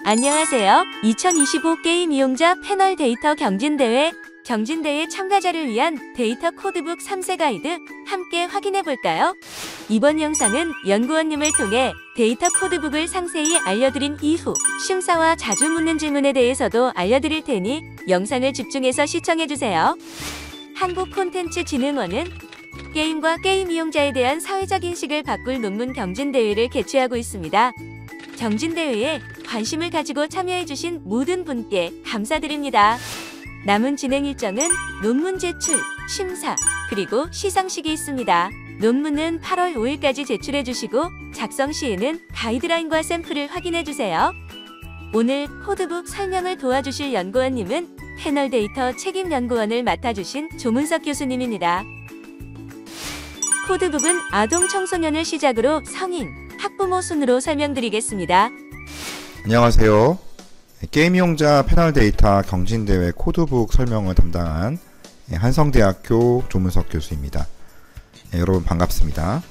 안녕하세요. 2025 게임 이용자 패널 데이터 경진대회 참가자를 위한 데이터 코드북 3세 가이드 함께 확인해볼까요? 이번 영상은 연구원님을 통해 데이터 코드북을 상세히 알려드린 이후 심사와 자주 묻는 질문에 대해서도 알려드릴 테니 영상을 집중해서 시청해주세요. 한국콘텐츠진흥원은 게임과 게임 이용자에 대한 사회적 인식을 바꿀 논문 경진대회를 개최하고 있습니다. 경진대회에 관심을 가지고 참여해주신 모든 분께 감사드립니다. 남은 진행 일정은 논문 제출, 심사, 그리고 시상식이 있습니다. 논문은 8월 5일까지 제출해주시고 작성 시에는 가이드라인과 샘플을 확인해주세요. 오늘 코드북 설명을 도와주실 연구원님은 패널 데이터 책임 연구원을 맡아주신 조문석 교수님입니다. 코드북은 아동 청소년을 시작으로 성인, 학부모 순으로 설명드리겠습니다. 안녕하세요. 게임 이용자 패널 데이터 경진대회 코드북 설명을 담당한 한성대학교 조문석 교수입니다. 여러분 반갑습니다.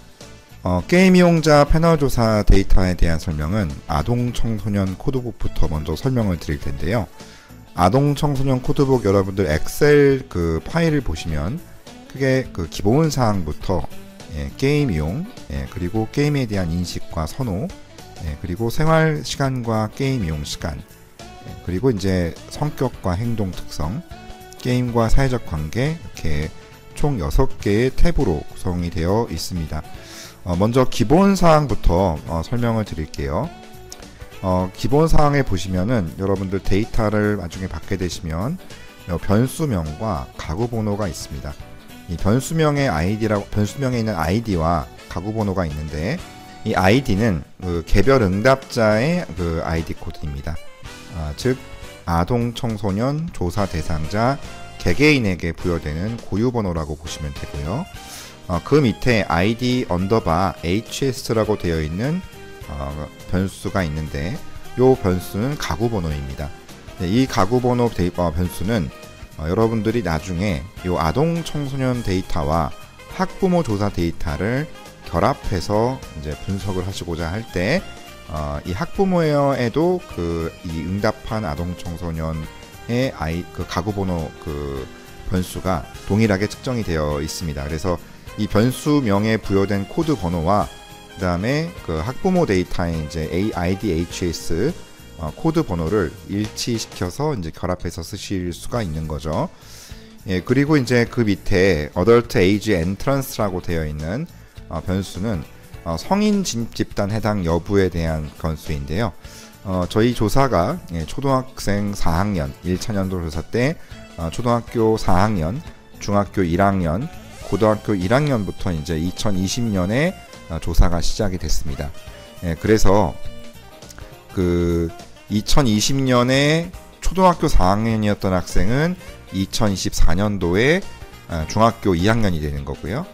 게임 이용자 패널 조사 데이터에 대한 설명은 아동 청소년 코드북부터 먼저 설명을 드릴 텐데요. 아동 청소년 코드북 여러분들 엑셀 파일을 보시면 크게 기본 사항부터 게임 이용, 그리고 게임에 대한 인식과 선호, 그리고 생활 시간과 게임 이용 시간, 그리고 이제 성격과 행동 특성, 게임과 사회적 관계, 이렇게 총 6개의 탭으로 구성이 되어 있습니다. 먼저 기본 사항부터 설명을 드릴게요. 기본 사항에 보시면은 여러분들 데이터를 나중에 받게 되시면 변수명과 가구 번호가 있습니다. 이 변수명에 있는 아이디와 가구 번호가 있는데, 이 아이디는 개별 응답자의 아이디 코드입니다. 즉 아동 청소년 조사 대상자 개개인에게 부여되는 고유 번호라고 보시면 되고요. 그 밑에 ID 언더바 HS라고 되어 있는 변수가 있는데, 이 변수는 가구 번호입니다. 이 가구 번호 변수는 여러분들이 나중에 이 아동 청소년 데이터와 학부모 조사 데이터를 결합해서 이제 분석을 하시고자 할 때 이 학부모에도 이 응답한 아동 청소년의 가구 번호 변수가 동일하게 측정이 되어 있습니다. 그래서 이 변수명에 부여된 코드 번호와 그 다음에 학부모 데이터의 이제 IDHS 코드 번호를 일치시켜서 이제 결합해서 쓰실 수가 있는 거죠. 그리고 이제 그 밑에 Adult Age Entrance라고 되어 있는 변수는 성인 진입 집단 해당 여부에 대한 변수인데요. 저희 조사가 초등학생 4학년 1차년도 조사 때 초등학교 4학년, 중학교 1학년, 고등학교 1학년부터 이제 2020년에 조사가 시작이 됐습니다. 그래서 2020년에 초등학교 4학년이었던 학생은 2024년도에 중학교 2학년이 되는 거고요.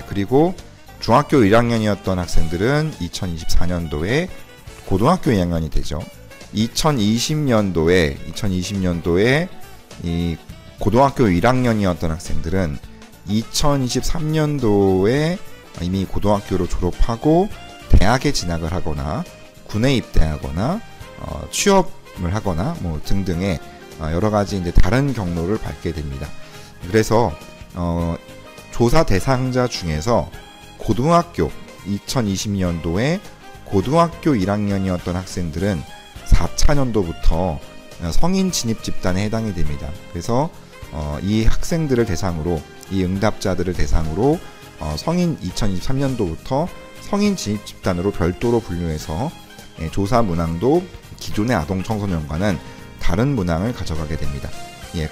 그리고 중학교 1학년이었던 학생들은 2024년도에 고등학교 2학년이 되죠. 2020년도에 이 고등학교 1학년이었던 학생들은 2023년도에 이미 고등학교를 졸업하고 대학에 진학을 하거나 군에 입대하거나 취업을 하거나 뭐 등등의 여러 가지 이제 다른 경로를 밟게 됩니다. 그래서 조사 대상자 중에서 고등학교 2020년도에 고등학교 1학년이었던 학생들은 4차년도부터 성인 진입 집단에 해당이 됩니다. 그래서 이 학생들을 대상으로, 이 응답자들을 대상으로 성인 2023년도부터 성인 진입 집단으로 별도로 분류해서 조사 문항도 기존의 아동 청소년과는 다른 문항을 가져가게 됩니다.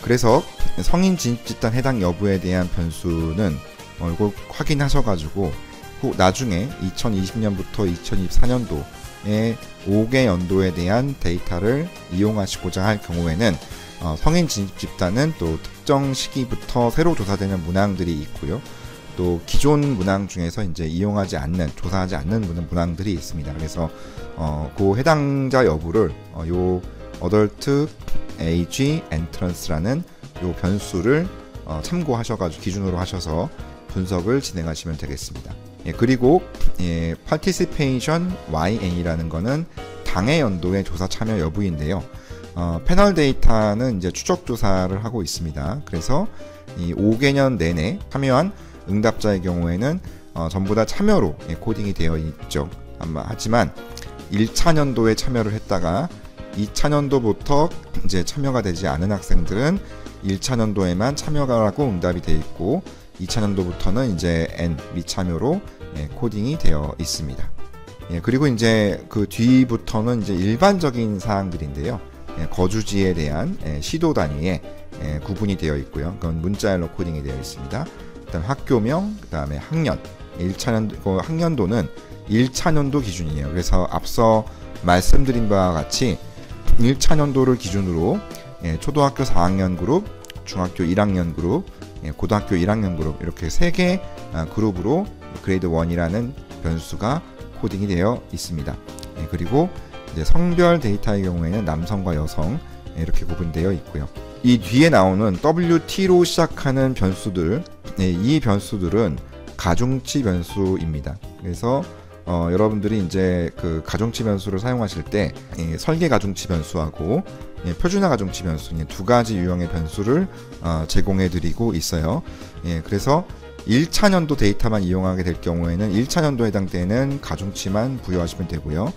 그래서 성인 진입 집단 해당 여부에 대한 변수는 이거 확인하셔가지고 나중에 2020년부터 2024년도에 5개 연도에 대한 데이터를 이용하시고자 할 경우에는 성인 진입 집단은 또 특정 시기부터 새로 조사되는 문항들이 있고요. 또 기존 문항 중에서 이제 조사하지 않는 문항들이 있습니다. 그래서 그 해당자 여부를 요 Adult Age Entrance라는 요 변수를 참고하셔가지고 기준으로 하셔서 분석을 진행하시면 되겠습니다. 그리고 Participation YN이라는 거는 당해 연도의 조사 참여 여부인데요. 패널 데이터는 이제 추적 조사를 하고 있습니다. 그래서 이 5개년 내내 참여한 응답자의 경우에는 전부 다 참여로 코딩이 되어 있죠. 하지만 1차년도에 참여를 했다가 2차년도부터 이제 참여가 되지 않은 학생들은 1차년도에만 참여가 하고 응답이 되어 있고 2차년도부터는 이제 N 미참여로 코딩이 되어 있습니다. 그리고 이제 그 뒤부터는 이제 일반적인 사항들인데요. 거주지에 대한 시도 단위에 구분이 되어 있고요. 그건 문자열로 코딩이 되어 있습니다. 그다음 학교명, 그다음에 학년, 1차년 학년도는 1차년도 기준이에요. 그래서 앞서 말씀드린 바와 같이 1차년도를 기준으로 초등학교 4학년 그룹, 중학교 1학년 그룹, 고등학교 1학년 그룹 이렇게 3개 그룹으로 그레이드 1이라는 변수가 코딩이 되어 있습니다. 그리고 이제 성별 데이터의 경우에는 남성과 여성 이렇게 구분되어 있고요. 이 뒤에 나오는 WT로 시작하는 변수들, 이 변수들은 가중치 변수입니다. 그래서 여러분들이 이제 그 가중치 변수를 사용하실 때 설계 가중치 변수하고 표준화 가중치 변수 두 가지 유형의 변수를 제공해 드리고 있어요. 그래서 1차년도 데이터만 이용하게 될 경우에는 1차년도에 해당되는 가중치만 부여하시면 되고요.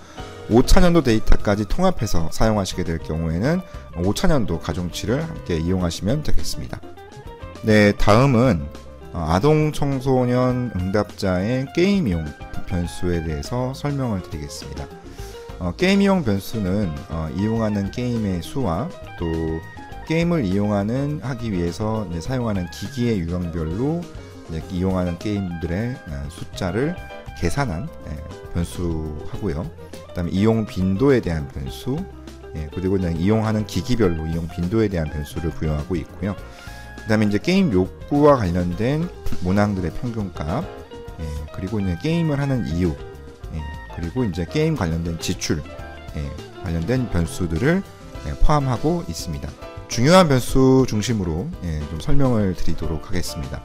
5차년도 데이터까지 통합해서 사용하시게 될 경우에는 5차년도 가중치를 함께 이용하시면 되겠습니다. 네, 다음은 아동 청소년 응답자의 게임이용 변수에 대해서 설명을 드리겠습니다. 게임이용 변수는 이용하는 게임의 수와 또 게임을 하기 위해서 사용하는 기기의 유형별로 이용하는 게임들의 숫자를 계산한 변수하고요. 그 다음에 이용 빈도에 대한 변수, 그리고 이용하는 기기별로 이용 빈도에 대한 변수를 부여하고 있고요. 그 다음에 이제 게임 욕구와 관련된 문항들의 평균값, 그리고 이제 게임을 하는 이유, 그리고 이제 게임 관련된 지출, 관련된 변수들을 포함하고 있습니다. 중요한 변수 중심으로 좀 설명을 드리도록 하겠습니다.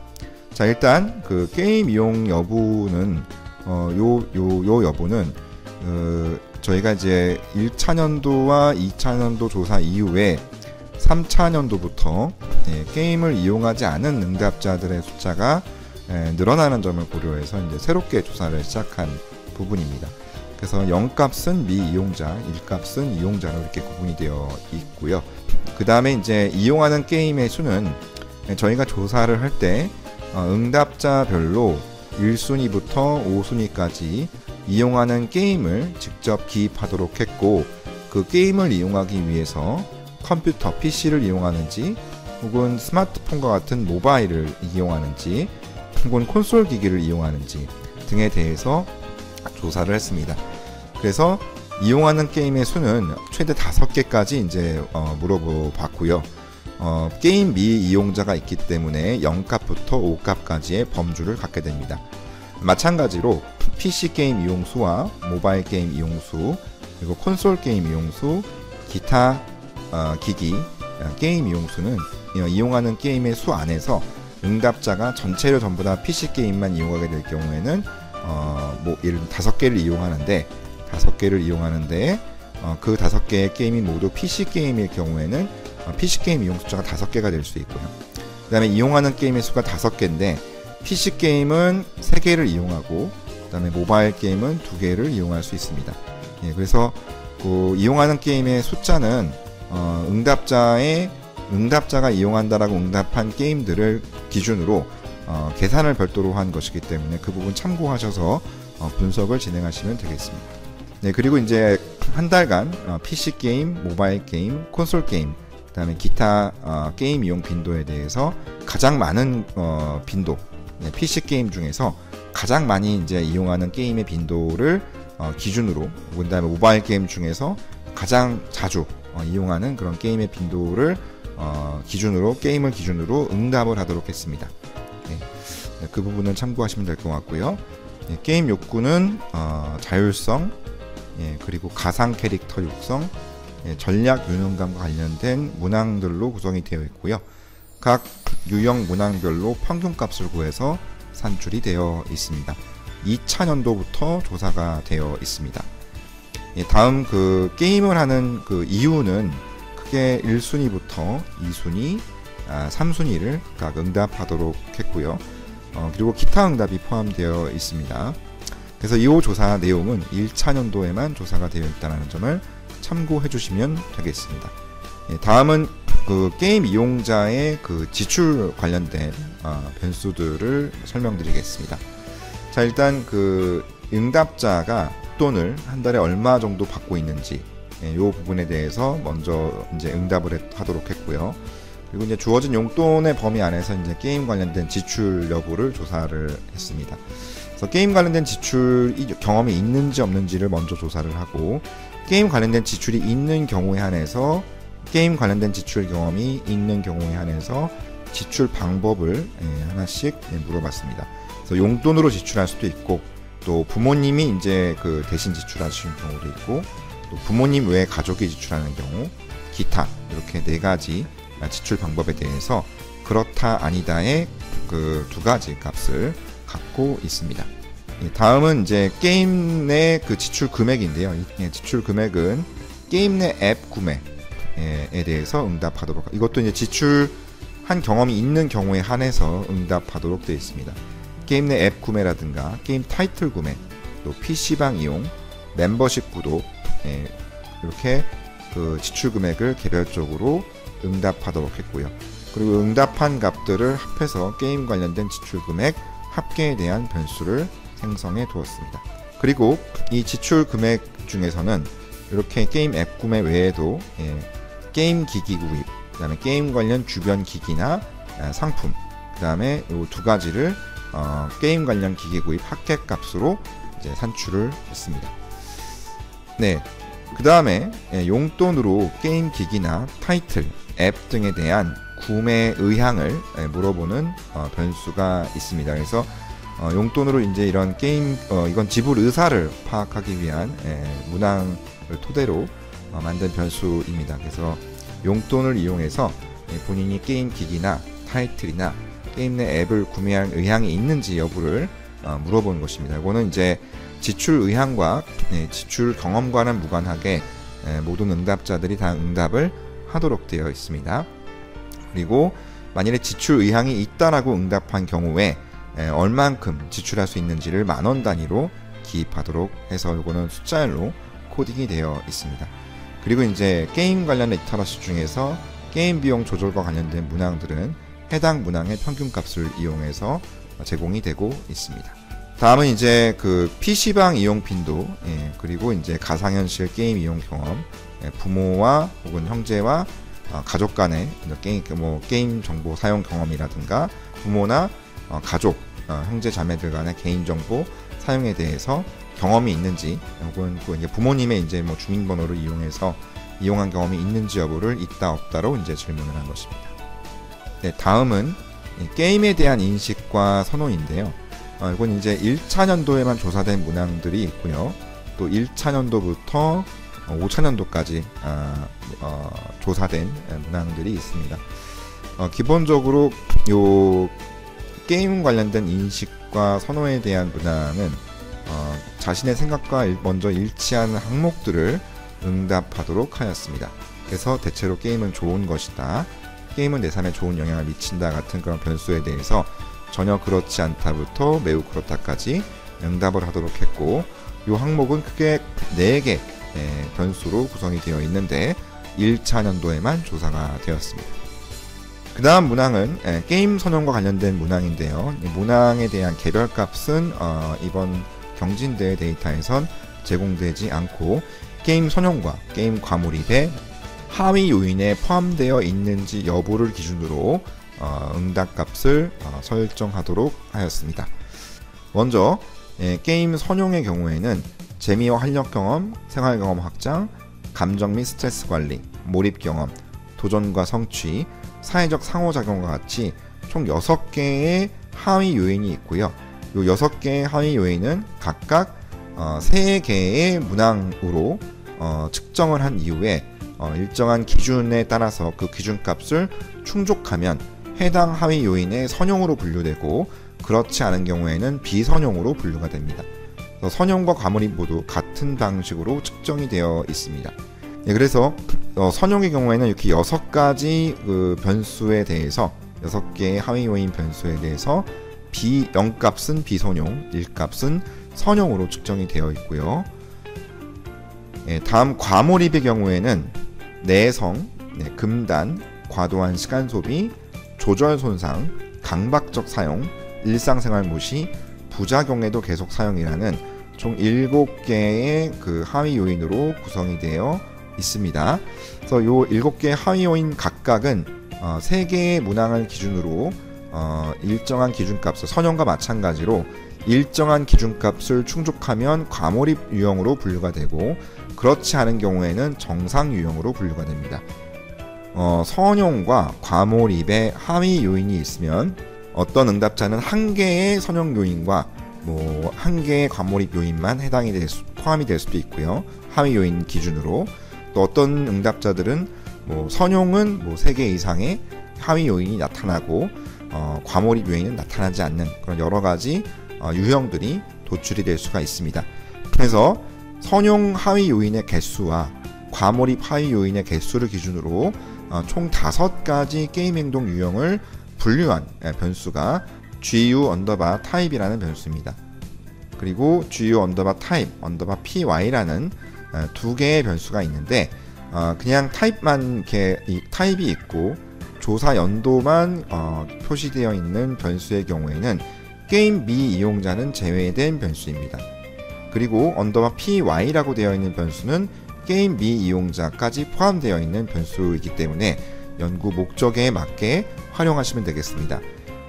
자, 일단 그 게임 이용 여부는 요 여부는 저희가 이제 1차년도와 2차년도 조사 이후에 3차년도부터 게임을 이용하지 않은 응답자들의 숫자가 늘어나는 점을 고려해서 이제 새롭게 조사를 시작한 부분입니다. 그래서 0값은 미이용자, 1값은 이용자로 이렇게 구분이 되어 있고요. 그 다음에 이제 이용하는 게임의 수는 저희가 조사를 할 때 응답자별로 1순위부터 5순위까지 이용하는 게임을 직접 기입하도록 했고, 그 게임을 이용하기 위해서 컴퓨터, PC를 이용하는지 혹은 스마트폰과 같은 모바일을 이용하는지 혹은 콘솔 기기를 이용하는지 등에 대해서 조사를 했습니다. 그래서 이용하는 게임의 수는 최대 5개까지 이제 물어봤고요. 게임 미이용자가 있기 때문에 0값부터 5값까지의 범주를 갖게 됩니다. 마찬가지로 PC 게임 이용수와 모바일 게임 이용수, 그리고 콘솔 게임 이용수, 기타 기기 게임 이용수는 이용하는 게임의 수 안에서 응답자가 전체를 전부 다 PC 게임만 이용하게 될 경우에는 뭐 예를 들면 5개를 이용하는데 그 5개의 게임이 모두 PC 게임일 경우에는 PC 게임 이용 숫자가 5개가 될 수 있고요. 그 다음에 이용하는 게임의 수가 5개인데 PC 게임은 3개를 이용하고 그 다음에 모바일 게임은 2개를 이용할 수 있습니다. 그래서 그 이용하는 게임의 숫자는 응답자가 이용한다라고 응답한 게임들을 기준으로 계산을 별도로 한 것이기 때문에 그 부분 참고하셔서 분석을 진행하시면 되겠습니다. 네, 그리고 이제 한 달간 PC 게임, 모바일 게임, 콘솔 게임, 그다음에 기타 게임 이용 빈도에 대해서 가장 많은 빈도, PC 게임 중에서 가장 많이 이제 이용하는 게임의 빈도를 기준으로, 그다음에 모바일 게임 중에서 가장 자주 이용하는 그런 게임의 빈도를 게임을 기준으로 응답을 하도록 했습니다. 그 부분은 참고하시면 될 것 같고요. 게임 욕구는 자율성, 그리고 가상 캐릭터 육성, 전략 유능감과 관련된 문항들로 구성이 되어 있고요. 각 유형 문항별로 평균값을 구해서 산출이 되어 있습니다. 2차년도부터 조사가 되어 있습니다. 다음 그 게임을 하는 그 이유는 크게 1순위부터 2순위, 3순위를 각각 응답하도록 했고요. 그리고 기타 응답이 포함되어 있습니다. 그래서 이 조사 내용은 1차 연도에만 조사가 되어 있다는 점을 참고해 주시면 되겠습니다. 다음은 그 게임 이용자의 그 지출 관련된 변수들을 설명드리겠습니다. 자, 일단 그 응답자가 용돈을 한 달에 얼마 정도 받고 있는지 이 부분에 대해서 먼저 이제 응답을 하도록 했고요. 그리고 이제 주어진 용돈의 범위 안에서 이제 게임 관련된 지출 여부를 조사를 했습니다. 그래서 게임 관련된 지출 경험이 있는지 없는지를 먼저 조사를 하고, 게임 관련된 지출이 있는 경우에 한해서 게임 관련된 지출 경험이 있는 경우에 한해서 지출 방법을 하나씩 물어봤습니다. 그래서 용돈으로 지출할 수도 있고, 또 부모님이 이제 그 대신 지출하시는 경우도 있고, 또 부모님 외에 가족이 지출하는 경우, 기타 이렇게 4가지 지출 방법에 대해서 그렇다 아니다의 그 2가지 값을 갖고 있습니다. 다음은 이제 게임 내 그 지출 금액인데요. 지출 금액은 게임 내 앱 구매에 대해서 응답하도록, 이것도 이제 지출한 경험이 있는 경우에 한해서 응답하도록 되어 있습니다. 게임 내 앱 구매라든가 게임 타이틀 구매, 또 PC방 이용, 멤버십 구독, 이렇게 그 지출 금액을 개별적으로 응답하도록 했고요. 그리고 응답한 값들을 합해서 게임 관련된 지출 금액 합계에 대한 변수를 생성해 두었습니다. 그리고 이 지출 금액 중에서는 이렇게 게임 앱 구매 외에도 게임 기기 구입, 그 다음에 게임 관련 주변 기기나 상품, 그 다음에 이 2가지를 게임 관련 기기 구입 합계 값으로 이제 산출을 했습니다. 네, 그 다음에 용돈으로 게임 기기나 타이틀, 앱 등에 대한 구매 의향을 물어보는 변수가 있습니다. 그래서 용돈으로 이제 이런 게임, 이건 지불 의사를 파악하기 위한 문항을 토대로 만든 변수입니다. 그래서 용돈을 이용해서 본인이 게임 기기나 타이틀이나 게임 내 앱을 구매할 의향이 있는지 여부를 물어보는 것입니다. 이거는 이제 지출 의향과 지출 경험과는 무관하게 모든 응답자들이 다 응답을 하도록 되어 있습니다. 그리고 만일에 지출 의향이 있다라고 응답한 경우에 얼만큼 지출할 수 있는지를 만원 단위로 기입하도록 해서 이거는 숫자열로 코딩이 되어 있습니다. 그리고 이제 게임 관련 리터러시 중에서 게임 비용 조절과 관련된 문항들은 해당 문항의 평균값을 이용해서 제공이 되고 있습니다. 다음은 이제 그 PC방 이용 빈도, 그리고 이제 가상현실 게임 이용 경험, 부모와 혹은 형제와 가족 간의 게임 정보 사용 경험이라든가 부모나 가족, 형제 자매들 간의 개인 정보 사용에 대해서 경험이 있는지, 혹은 이제 부모님의 이제 뭐 주민번호를 이용해서 이용한 경험이 있는지 여부를 있다 없다로 이제 질문을 한 것입니다. 네, 다음은 게임에 대한 인식과 선호인데요. 이건 이제 1차 년도에만 조사된 문항들이 있고요. 또 1차 년도부터 5차 년도까지 조사된 문항들이 있습니다. 기본적으로 요 게임 관련된 인식과 선호에 대한 문항은 자신의 생각과 먼저 일치하는 항목들을 응답하도록 하였습니다. 그래서 대체로 게임은 좋은 것이다, 게임은 내 삶에 좋은 영향을 미친다 같은 그런 변수에 대해서 전혀 그렇지 않다부터 매우 그렇다까지 응답을 하도록 했고, 이 항목은 크게 4개 변수로 구성이 되어 있는데 1차 년도에만 조사가 되었습니다. 그 다음 문항은 게임 선용과 관련된 문항인데요. 이 문항에 대한 개별값은 이번 경진대회 데이터에선 제공되지 않고, 게임 선용과 게임 과몰입에 하위 요인에 포함되어 있는지 여부를 기준으로 응답값을 설정하도록 하였습니다. 먼저 게임 선용의 경우에는 재미와 활력 경험, 생활 경험 확장, 감정 및 스트레스 관리, 몰입 경험, 도전과 성취, 사회적 상호작용과 같이 총 6개의 하위 요인이 있고요. 이 6개의 하위 요인은 각각 3개의 문항으로 측정을 한 이후에 일정한 기준에 따라서 그 기준값을 충족하면 해당 하위 요인의 선용으로 분류되고, 그렇지 않은 경우에는 비선용으로 분류가 됩니다. 선용과 과몰입 모두 같은 방식으로 측정이 되어 있습니다. 그래서 선용의 경우에는 이렇게 6가지 그 변수에 대해서 6개의 하위 요인 변수에 대해서 0값은 비선용, 1값은 선용으로 측정이 되어 있고요. 다음 과몰입의 경우에는 내성, 금단, 과도한 시간 소비, 조절 손상, 강박적 사용, 일상생활 무시, 부작용에도 계속 사용이라는 총 7개의 그 하위 요인으로 구성이 되어 있습니다. 그래서 요 7개의 하위 요인 각각은 3개의 문항을 기준으로 일정한 기준값을 선형과 마찬가지로 일정한 기준값을 충족하면 과몰입 유형으로 분류가 되고 그렇지 않은 경우에는 정상 유형으로 분류가 됩니다. 선형과 과몰입의 하위 요인이 있으면 어떤 응답자는 1개의 선형 요인과 1개의 과몰입 요인만 포함이 될 수도 있고요. 하위 요인 기준으로. 또 어떤 응답자들은 선용은 3개 이상의 하위 요인이 나타나고 과몰입 요인은 나타나지 않는 그런 여러 가지 유형들이 도출이 될 수가 있습니다. 그래서 선용 하위 요인의 개수와 과몰입 하위 요인의 개수를 기준으로 총 5가지 게임 행동 유형을 분류한 변수가 GU_type이라는 변수입니다. 그리고 GU_type, py라는 2개의 변수가 있는데 그냥 타입만 이렇게 타입이 있고 조사 연도만 표시되어 있는 변수의 경우에는 게임 미이용자는 제외된 변수입니다. 그리고 $py라고 되어 있는 변수는 게임 미이용자까지 포함되어 있는 변수이기 때문에 연구 목적에 맞게 활용하시면 되겠습니다.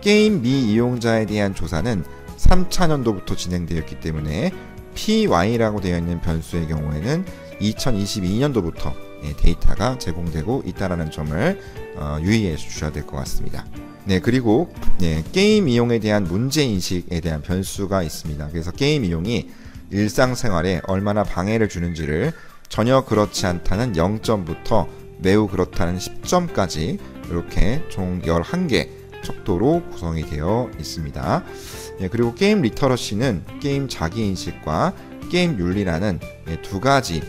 게임 미이용자에 대한 조사는 3차 년도부터 진행되었기 때문에 py라고 되어 있는 변수의 경우에는 2022년도부터 데이터가 제공되고 있다는 점을 유의해 주셔야 될 것 같습니다. 그리고 게임 이용에 대한 문제인식에 대한 변수가 있습니다. 그래서 게임 이용이 일상생활에 얼마나 방해를 주는지를 전혀 그렇지 않다는 0점부터 매우 그렇다는 10점까지 이렇게 총 11개 척도로 구성이 되어 있습니다. 그리고 게임 리터러시는 게임 자기인식과 게임 윤리라는 2가지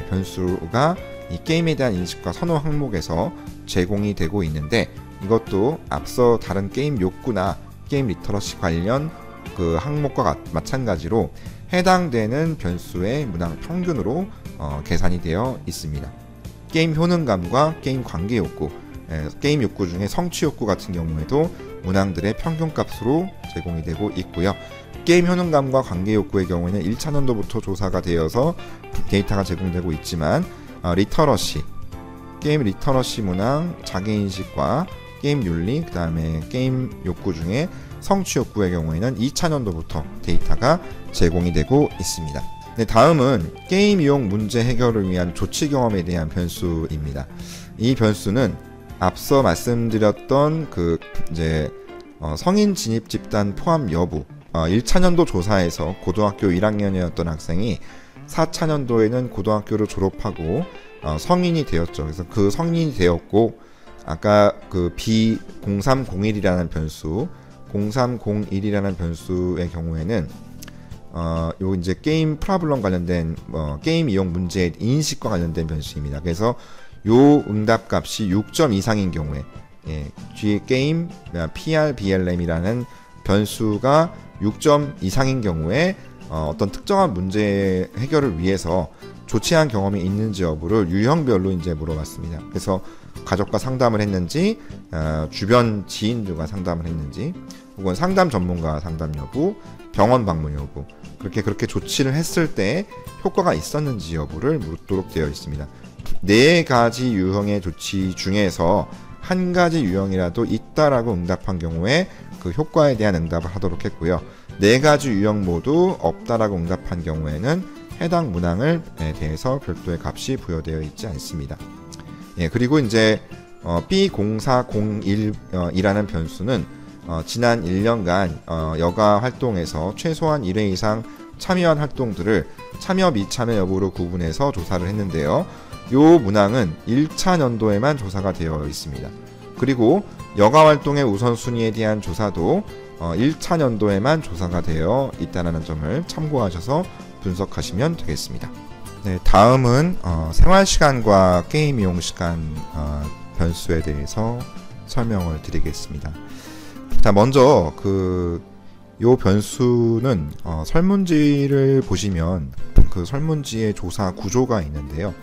변수가 이 게임에 대한 인식과 선호 항목에서 제공이 되고 있는데 이것도 앞서 다른 게임 욕구나 게임 리터러시 관련 그 항목과 마찬가지로 해당되는 변수의 문항 평균으로 계산이 되어 있습니다. 게임 효능감과 게임 관계 욕구, 게임 욕구 중에 성취 욕구 같은 경우에도 문항들의 평균값으로 제공이 되고 있고요. 게임 효능감과 관계 욕구의 경우에는 1차 년도부터 조사가 되어서 데이터가 제공되고 있지만 리터러시, 게임 리터러시 문항, 자기인식과 게임 윤리, 그 다음에 게임 욕구 중에 성취 욕구의 경우에는 2차 년도부터 데이터가 제공이 되고 있습니다. 다음은 게임 이용 문제 해결을 위한 조치 경험에 대한 변수입니다. 이 변수는 앞서 말씀드렸던 성인 진입 집단 포함 여부 1차년도 조사에서 고등학교 1학년이었던 학생이 4차년도에는 고등학교를 졸업하고 성인이 되었죠. 그래서 그 성인이 되었고 아까 그 B0301이라는 변수 0301이라는 변수의 경우에는 요 이제 게임 프라블럼 관련된 게임 이용 문제 인식과 관련된 변수입니다. 그래서 요 응답 값이 6점 이상인 경우에 뒤에 게임 PRBLM이라는 변수가 6점 이상인 경우에 어떤 특정한 문제 해결을 위해서 조치한 경험이 있는지 여부를 유형별로 이제 물어봤습니다. 그래서 가족과 상담을 했는지, 주변 지인들과 상담을 했는지, 혹은 상담 전문가 상담 여부, 병원 방문 여부, 그렇게 조치를 했을 때 효과가 있었는지 여부를 묻도록 되어 있습니다. 4가지 유형의 조치 중에서 한 가지 유형이라도 있다라고 응답한 경우에 그 효과에 대한 응답을 하도록 했고요. 4가지 유형 모두 없다라고 응답한 경우에는 해당 문항에 대해서 별도의 값이 부여되어 있지 않습니다. 그리고 이제 B0401이라는 변수는 지난 1년간 여가 활동에서 최소한 1회 이상 참여한 활동들을 참여 미참여 여부로 구분해서 조사를 했는데요. 요 문항은 1차 년도에만 조사가 되어 있습니다. 그리고 여가 활동의 우선순위에 대한 조사도 1차 년도에만 조사가 되어 있다는 점을 참고하셔서 분석하시면 되겠습니다. 네, 다음은 생활시간과 게임 이용시간 변수에 대해서 설명을 드리겠습니다. 자, 먼저 요 변수는 설문지를 보시면 그 설문지의 조사 구조가 있는데요.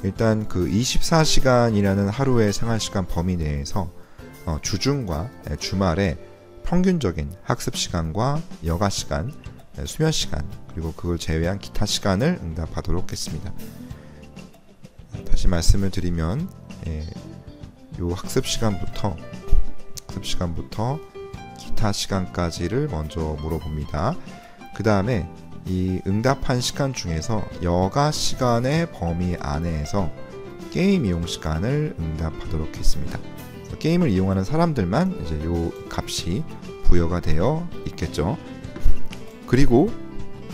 일단 24시간이라는 하루의 생활시간 범위 내에서 주중과 주말에 평균적인 학습시간과 여가시간, 수면시간, 그리고 그걸 제외한 기타 시간을 응답하도록 했습니다. 다시 말씀을 드리면 요 학습시간부터 기타 시간까지를 먼저 물어봅니다. 그 다음에 이 응답한 시간 중에서 여가 시간의 범위 안에서 게임 이용 시간을 응답하도록 했습니다. 게임을 이용하는 사람들만 이제 요 값이 부여가 되어 있겠죠. 그리고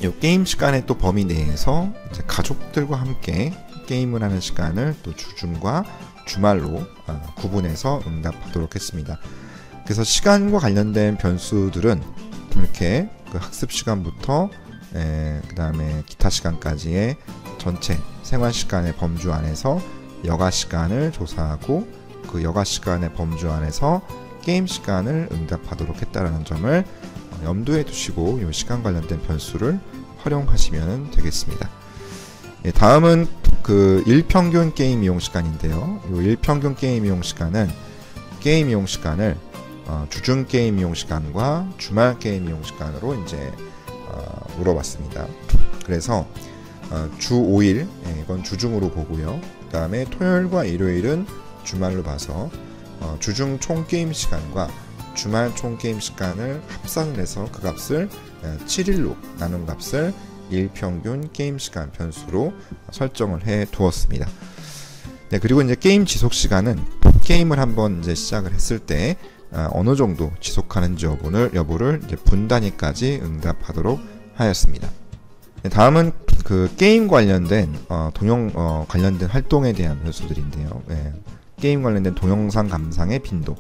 요 게임 시간의 또 범위 내에서 이제 가족들과 함께 게임을 하는 시간을 또 주중과 주말로 구분해서 응답하도록 했습니다. 그래서 시간과 관련된 변수들은 이렇게 그 학습 시간부터 그 다음에 기타 시간까지의 전체 생활 시간의 범주 안에서 여가 시간을 조사하고 그 여가 시간의 범주 안에서 게임 시간을 응답하도록 했다는 점을 염두에 두시고 이 시간 관련된 변수를 활용하시면 되겠습니다. 다음은 그 일평균 게임 이용 시간인데요. 이 일평균 게임 이용 시간은 게임 이용 시간을 주중 게임 이용 시간과 주말 게임 이용 시간으로 이제 물어봤습니다. 그래서 주 5일 이건 주중으로 보고요. 그 다음에 토요일과 일요일은 주말로 봐서 주중 총 게임 시간과 주말 총 게임 시간을 합산을 해서 그 값을 7일로 나눈 값을 일평균 게임 시간 변수로 설정을 해 두었습니다. 네, 그리고 이제 게임 지속 시간은 게임을 한번 이제 시작을 했을 때 어느 정도 지속하는지 여부를 이제 분 단위까지 응답하도록 하였습니다. 네, 다음은 그 게임 관련된 관련된 활동에 대한 변수들인데요. 네, 게임 관련된 동영상 감상의 빈도,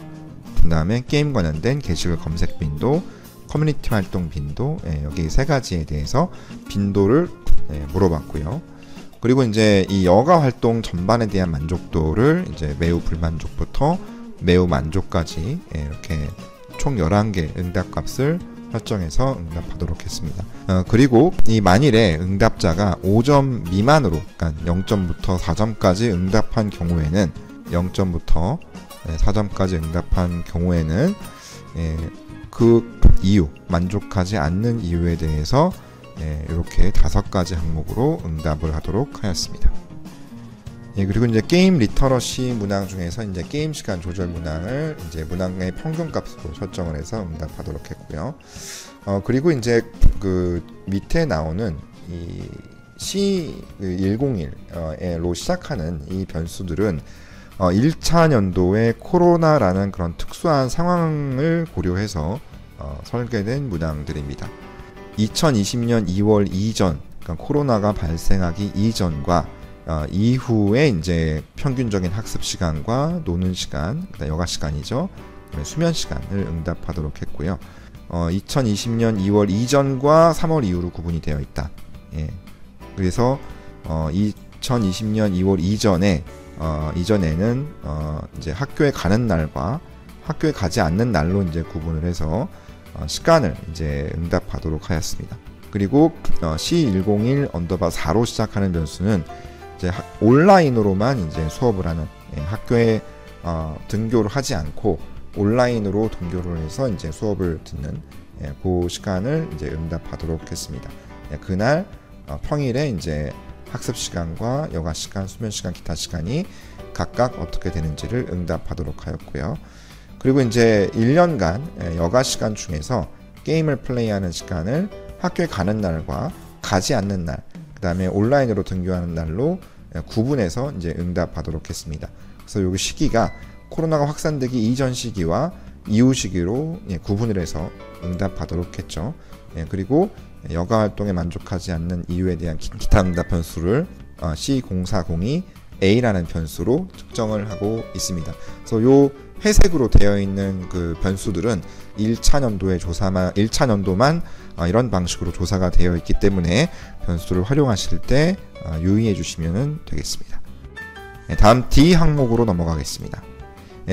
그 다음에 게임 관련된 게시글 검색 빈도, 커뮤니티 활동 빈도, 여기 세 가지에 대해서 빈도를 물어봤고요. 그리고 이제 이 여가 활동 전반에 대한 만족도를 이제 매우 불만족부터 매우 만족까지 이렇게 총 11개 응답값을 설정해서 응답하도록 했습니다. 그리고 이 만일에 응답자가 5점 미만으로, 그러니까 0점부터 4점까지 응답한 경우에는 0점부터 4점까지 응답한 경우에는 그 이유, 만족하지 않는 이유에 대해서 이렇게 5가지 항목으로 응답을 하도록 하였습니다. 그리고 이제 게임 리터러시 문항 중에서 이제 게임 시간 조절 문항을 이제 문항의 평균 값으로 설정을 해서 응답하도록 했고요. 그리고 이제 그 밑에 나오는 이 C101로 시작하는 이 변수들은 1차 년도에 코로나라는 그런 특수한 상황을 고려해서 설계된 문항들입니다. 2020년 2월 이전, 그러니까 코로나가 발생하기 이전과 이후에 이제 평균적인 학습 시간과 노는 시간, 그다음 여가 시간이죠. 수면 시간을 응답하도록 했고요. 2020년 2월 이전과 3월 이후로 구분이 되어 있다. 그래서 2020년 2월 이전에는 이제 학교에 가는 날과 학교에 가지 않는 날로 이제 구분을 해서 시간을 이제 응답하도록 하였습니다. 그리고 C101_4로 시작하는 변수는 이제 온라인으로만 이제 수업을 하는, 학교에 등교를 하지 않고 온라인으로 등교를 해서 이제 수업을 듣는 그 시간을 이제 응답하도록 했습니다. 그날 평일에 이제 학습 시간과 여가 시간, 수면 시간, 기타 시간이 각각 어떻게 되는지를 응답하도록 하였고요. 그리고 이제 1년간 여가 시간 중에서 게임을 플레이하는 시간을 학교에 가는 날과 가지 않는 날, 그 다음에 온라인으로 등교하는 날로 구분해서 이제 응답하도록 했습니다. 그래서 여기 시기가 코로나가 확산되기 이전 시기와 이후 시기로 구분을 해서 응답하도록 했죠. 그리고 여가 활동에 만족하지 않는 이유에 대한 기타 응답 변수를 C0402A라는 변수로 측정을 하고 있습니다. 그래서 요 회색으로 되어 있는 그 변수들은 1차 년도만 이런 방식으로 조사가 되어 있기 때문에 변수를 활용하실 때 유의해 주시면 되겠습니다. 다음 D 항목으로 넘어가겠습니다.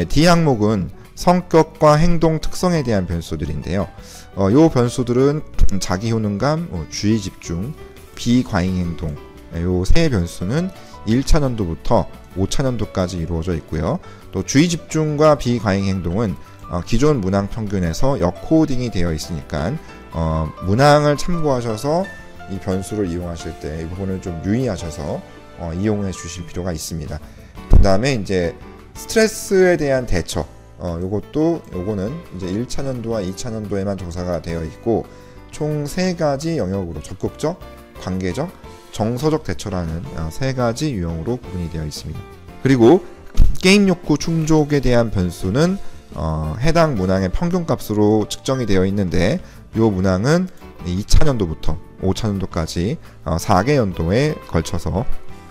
D 항목은 성격과 행동 특성에 대한 변수들인데요. 요 변수들은 자기 효능감, 주의 집중, 비과잉 행동, 요 세 변수는 1차 년도부터 5차 년도까지 이루어져 있고요. 또 주의 집중과 비과잉 행동은 기존 문항 평균에서 역코딩이 되어 있으니까 문항을 참고하셔서 이 변수를 이용하실 때 이 부분을 좀 유의하셔서 이용해 주실 필요가 있습니다. 그 다음에 이제 스트레스에 대한 대처, 요거는 이제 1차 년도와 2차 년도에만 조사가 되어 있고 총 3가지 영역으로 적극적, 관계적, 정서적 대처라는 3가지 유형으로 구분이 되어 있습니다. 그리고 게임 욕구 충족에 대한 변수는 해당 문항의 평균값으로 측정이 되어 있는데 이 문항은 2차 년도부터 5차 년도까지 4개 연도에 걸쳐서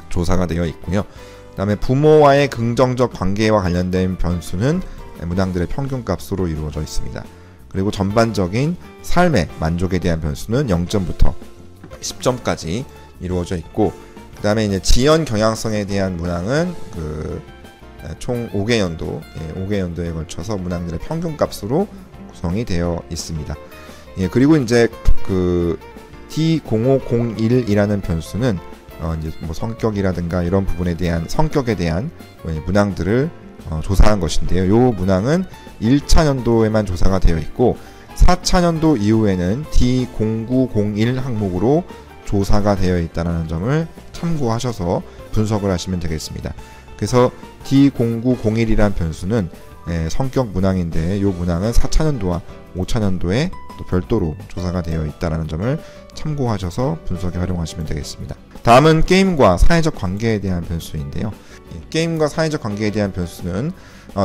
조사가 되어 있고요. 그 다음에 부모와의 긍정적 관계와 관련된 변수는 문항들의 평균값으로 이루어져 있습니다. 그리고 전반적인 삶의 만족에 대한 변수는 0점부터 10점까지 이루어져 있고, 그 다음에 이제 지연 경향성에 대한 문항은 총 5개 연도에 걸쳐서 문항들의 평균값으로 구성이 되어 있습니다. 그리고 이제 D0501이라는 변수는 이제 뭐 성격이라든가 이런 부분에 대한 성격에 대한 문항들을 조사한 것인데요. 이 문항은 1차 년도에만 조사가 되어 있고 4차 년도 이후에는 D0901 항목으로 조사가 되어 있다는 점을 참고하셔서 분석을 하시면 되겠습니다. 그래서 D0901이라는 변수는 성격 문항인데 이 문항은 4차 년도와 5차 년도에 또 별도로 조사가 되어 있다는 점을 참고하셔서 분석에 활용하시면 되겠습니다. 다음은 게임과 사회적 관계에 대한 변수인데요. 게임과 사회적 관계에 대한 변수는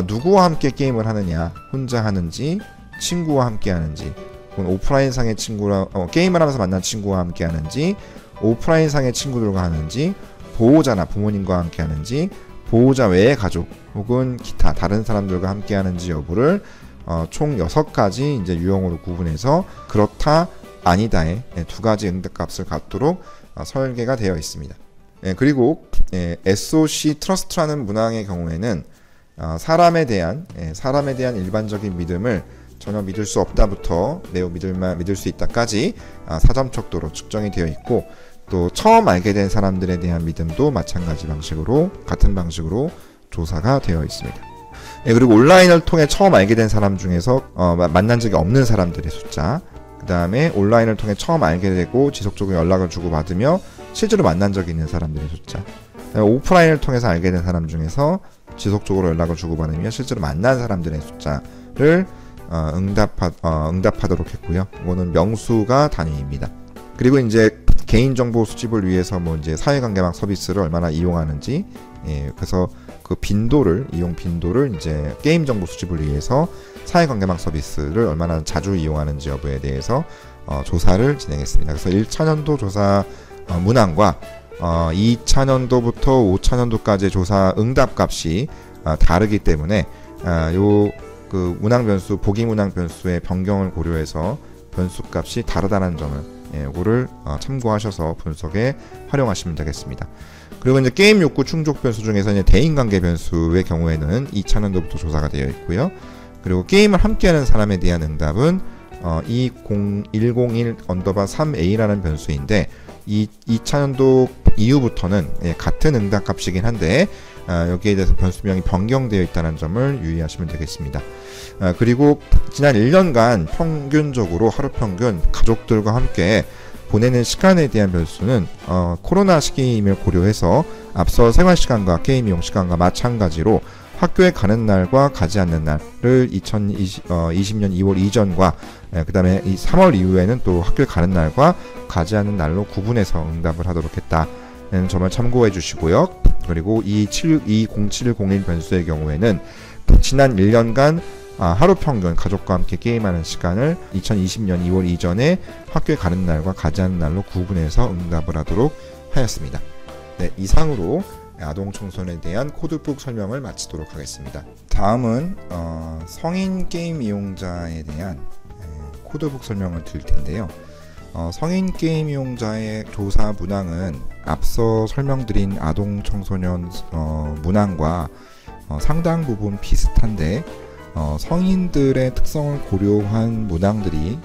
누구와 함께 게임을 하느냐, 혼자 하는지, 친구와 함께 하는지, 오프라인상의 친구랑 게임을 하면서 만난 친구와 함께 하는지, 오프라인상의 친구들과 하는지, 보호자나 부모님과 함께 하는지, 보호자 외의 가족 혹은 기타 다른 사람들과 함께 하는지 여부를 총 6가지 이제 유형으로 구분해서 그렇다, 아니다의 2가지 응답값을 갖도록 설계가 되어 있습니다. 그리고 SOC 트러스트라는 문항의 경우에는 사람에 대한 일반적인 믿음을 전혀 믿을 수 없다부터 매우 믿을 수 있다까지 4점 척도로 측정이 되어 있고, 또 처음 알게 된 사람들에 대한 믿음도 마찬가지 방식으로 같은 방식으로 조사가 되어 있습니다. 그리고 온라인을 통해 처음 알게 된 사람 중에서 만난 적이 없는 사람들의 숫자, 그 다음에 온라인을 통해 처음 알게 되고 지속적으로 연락을 주고받으며 실제로 만난 적이 있는 사람들의 숫자, 오프라인을 통해서 알게 된 사람 중에서 지속적으로 연락을 주고받으며 실제로 만난 사람들의 숫자를 응답하도록 했고요. 이거는 명수가 단위입니다. 그리고 이제 개인정보 수집을 위해서 뭐 이제 사회관계망 서비스를 얼마나 이용하는지, 그래서 그 이용 빈도를 이제 게임 정보 수집을 위해서 사회관계망 서비스를 얼마나 자주 이용하는지 여부에 대해서 조사를 진행했습니다. 그래서 1차 년도 조사 문항과 2차 년도부터 5차 년도까지 조사 응답값이 다르기 때문에 그 문항 변수, 보기 문항 변수의 변경을 고려해서 변수값이 다르다는 점을 이거를 참고하셔서 분석에 활용하시면 되겠습니다. 그리고 이제 게임 욕구 충족 변수 중에서 이제 대인관계 변수의 경우에는 2차 년도부터 조사가 되어 있고요. 그리고 게임을 함께하는 사람에 대한 응답은 101_3a라는 변수인데 이 2차 년도 이후부터는 같은 응답값이긴 한데 여기에 대해서 변수명이 변경되어 있다는 점을 유의하시면 되겠습니다. 그리고 지난 1년간 평균적으로 하루 평균 가족들과 함께 보내는 시간에 대한 변수는 코로나 시기임을 고려해서 앞서 생활시간과 게임 이용 시간과 마찬가지로 학교에 가는 날과 가지 않는 날을 2020년 2월 이전과 그 다음에 이 3월 이후에는 또 학교에 가는 날과 가지 않는 날로 구분해서 응답을 하도록 했다는 점을 참고해 주시고요. 그리고 이 0701 변수의 경우에는 지난 1년간 하루 평균 가족과 함께 게임하는 시간을 2020년 2월 이전에 학교에 가는 날과 가지 않는 날로 구분해서 응답을 하도록 하였습니다. 네, 이상으로 아동 청소년에 대한 코드북 설명을 마치도록 하겠습니다. 다음은 성인 게임 이용자에 대한 코드북 설명을 드릴 텐데요. 성인 게임 이용자의 조사 문항은 앞서 설명드린 아동 청소년 문항과 상당 부분 비슷한데 성인들의 특성을 고려한 문항들이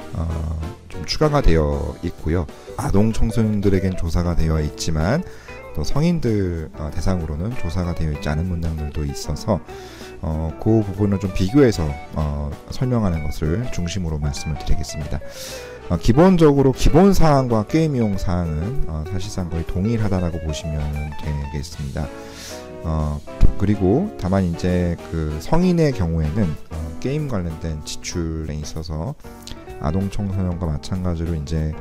좀 추가가 되어 있고요. 아동 청소년들에겐 조사가 되어 있지만 또 성인들 대상으로는 조사가 되어 있지 않은 문항들도 있어서 그 부분을 좀 비교해서 설명하는 것을 중심으로 말씀을 드리겠습니다. 기본적으로 기본 사항과 게임 이용 사항은 사실상 거의 동일하다라고 보시면 되겠습니다. 그리고 다만 이제 그 성인의 경우에는 게임 관련된 지출에 있어서 아동 청소년과 마찬가지로 이제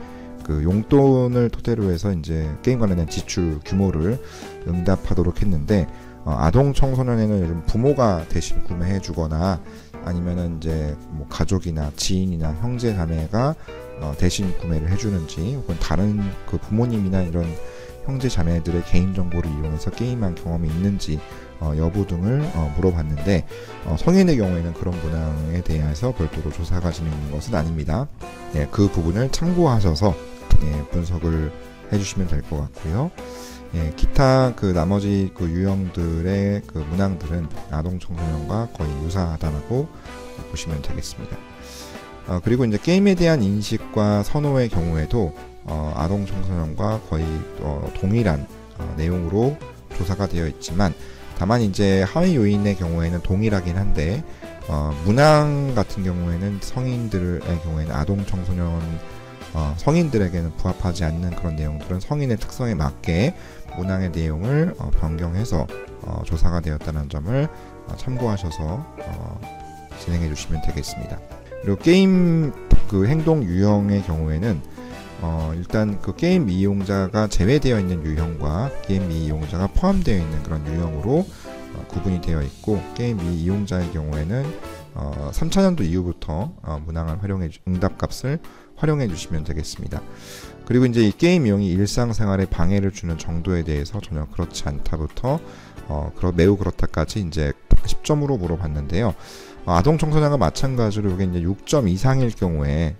그 용돈을 토대로 해서 이제 게임 관련된 지출 규모를 응답하도록 했는데 아동 청소년에는 요즘 부모가 대신 구매해 주거나 아니면은 이제 뭐 가족이나 지인이나 형제 자매가 대신 구매를 해주는지 혹은 다른 그 부모님이나 이런 형제 자매들의 개인 정보를 이용해서 게임한 경험이 있는지 여부 등을 물어봤는데 성인의 경우에는 그런 문항에 대해서 별도로 조사가 진행된 것은 아닙니다. 그 부분을 참고하셔서 분석을 해주시면 될 것 같고요. 기타 그 나머지 그 유형들의 그 문항들은 아동 청소년과 거의 유사하다고 보시면 되겠습니다. 그리고 이제 게임에 대한 인식과 선호의 경우에도 아동 청소년과 거의 동일한 내용으로 조사가 되어 있지만 다만 이제 하위 요인의 경우에는 동일하긴 한데 문항 같은 경우에는 성인들의 경우에는 아동 청소년 성인들에게는 부합하지 않는 그런 내용들은 성인의 특성에 맞게 문항의 내용을 변경해서 조사가 되었다는 점을 참고하셔서 진행해 주시면 되겠습니다. 그리고 게임 그 행동 유형의 경우에는 일단 그 게임 이용자가 제외되어 있는 유형과 게임 이용자가 포함되어 있는 그런 유형으로 구분이 되어 있고 게임 이용자의 경우에는 3차년도 이후부터 문항을 응답값을 활용해 주시면 되겠습니다. 그리고 이제 이 게임 이용이 일상생활에 방해를 주는 정도에 대해서 전혀 그렇지 않다부터 매우 그렇다까지 이제 10점으로 물어봤는데요. 아동 청소년과 마찬가지로 이게 이제 6점 이상일 경우에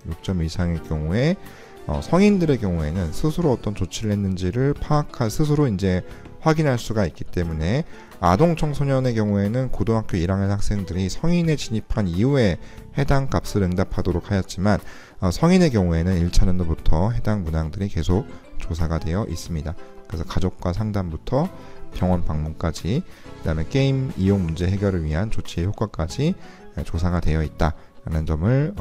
성인들의 경우에는 스스로 어떤 조치를 했는지를 스스로 이제 확인할 수가 있기 때문에 아동 청소년의 경우에는 고등학교 1학년 학생들이 성인에 진입한 이후에 해당 값을 응답하도록 하였지만 성인의 경우에는 1차년도부터 해당 문항들이 계속 조사가 되어 있습니다. 그래서 가족과 상담부터 병원 방문까지 그다음에 게임 이용 문제 해결을 위한 조치의 효과까지 조사가 되어 있다라는 점을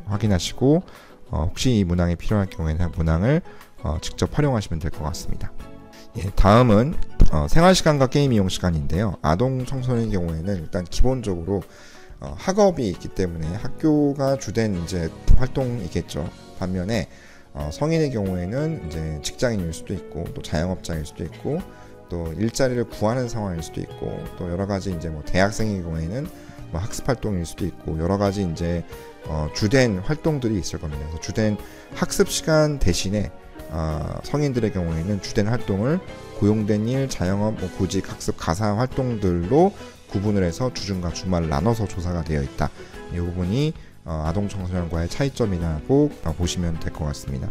확인하시고 혹시 이 문항이 필요할 경우에는 문항을 직접 활용하시면 될 것 같습니다. 다음은 생활시간과 게임 이용 시간인데요. 아동 청소년의 경우에는 일단 기본적으로 학업이 있기 때문에 학교가 주된 이제 활동이겠죠. 반면에 성인의 경우에는 이제 직장인일 수도 있고 또 자영업자일 수도 있고 또 일자리를 구하는 상황일 수도 있고 또 여러 가지 이제 뭐 대학생의 경우에는 뭐 학습 활동일 수도 있고 여러 가지 이제 주된 활동들이 있을 겁니다. 그래서 주된 학습 시간 대신에 성인들의 경우에는 주된 활동을 고용된 일, 자영업, 구직, 학습, 가사 활동들로 구분을 해서 주중과 주말을 나눠서 조사가 되어 있다. 이 부분이 아동 청소년과의 차이점이라고 보시면 될 것 같습니다.